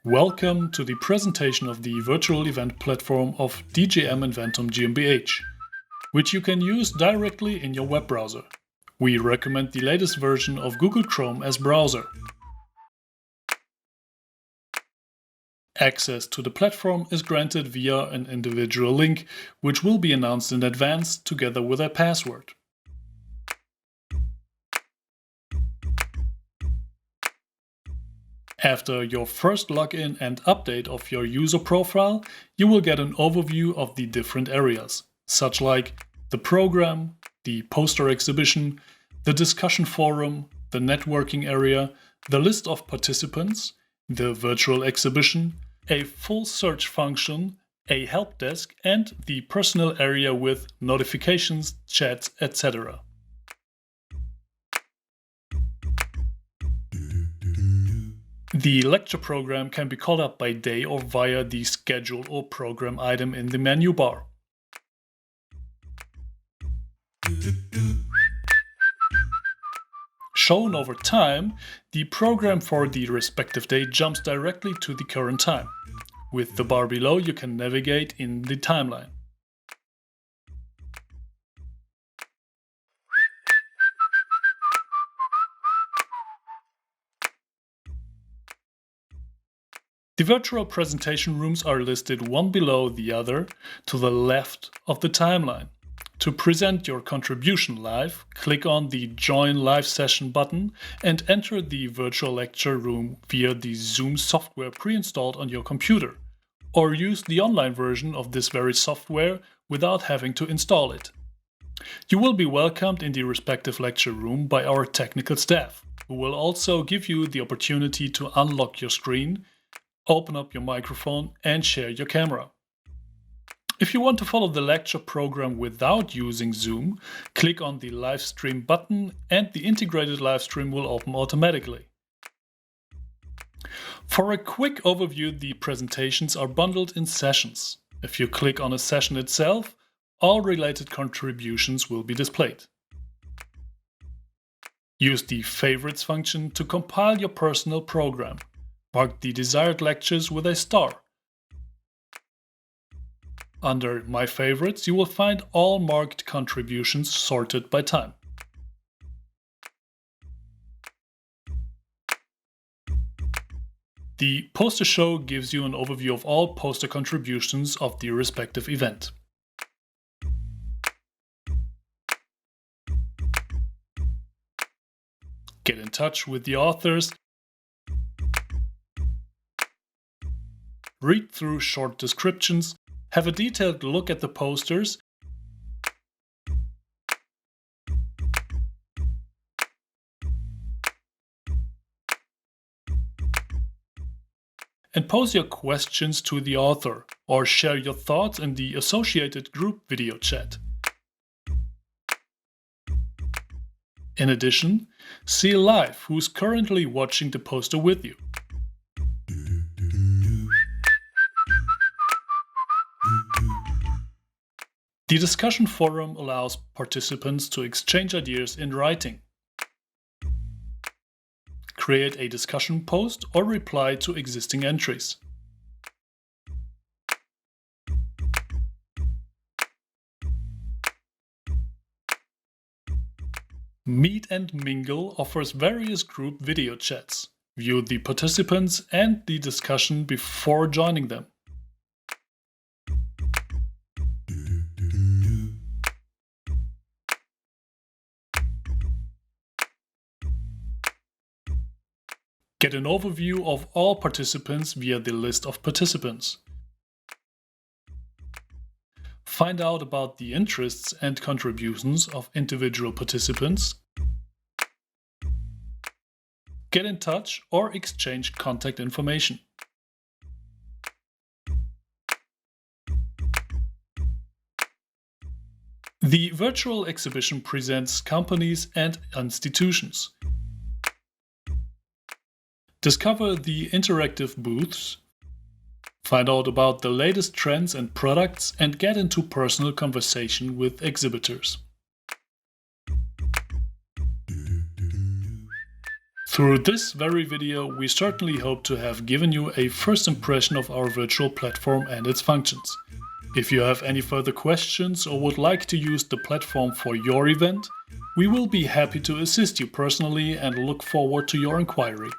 Welcome to the presentation of the virtual event platform of DGM Inventum GmbH, which you can use directly in your web browser. We recommend the latest version of Google Chrome as browser. Access to the platform is granted via an individual link, which will be announced in advance together with a password. After your first login and update of your user profile, you will get an overview of the different areas, such like the program, the poster exhibition, the discussion forum, the networking area, the list of participants, the virtual exhibition, a full search function, a help desk, and the personal area with notifications, chats, etc. The lecture program can be called up by day or via the schedule or program item in the menu bar. Shown over time, the program for the respective day jumps directly to the current time. With the bar below, you can navigate in the timeline. The virtual presentation rooms are listed one below the other to the left of the timeline. To present your contribution live, click on the Join Live Session button and enter the virtual lecture room via the Zoom software pre-installed on your computer, or use the online version of this very software without having to install it. You will be welcomed in the respective lecture room by our technical staff, who will also give you the opportunity to unlock your screen, open up your microphone and share your camera. If you want to follow the lecture program without using Zoom, click on the live stream button and the integrated live stream will open automatically. For a quick overview, the presentations are bundled in sessions. If you click on a session itself, all related contributions will be displayed. Use the Favorites function to compile your personal program. Mark the desired lectures with a star. Under My Favorites, you will find all marked contributions sorted by time. The poster show gives you an overview of all poster contributions of the respective event. Get in touch with the authors. Read through short descriptions, have a detailed look at the posters, and pose your questions to the author, or share your thoughts in the associated group video chat. In addition, see live who's currently watching the poster with you. The discussion forum allows participants to exchange ideas in writing. Create a discussion post or reply to existing entries. Meet and Mingle offers various group video chats. View the participants and the discussion before joining them. Get an overview of all participants via the list of participants. Find out about the interests and contributions of individual participants. Get in touch or exchange contact information. The virtual exhibition presents companies and institutions. Discover the interactive booths, find out about the latest trends and products, and get into personal conversation with exhibitors. Through this very video, we certainly hope to have given you a first impression of our virtual platform and its functions. If you have any further questions or would like to use the platform for your event, we will be happy to assist you personally and look forward to your inquiry.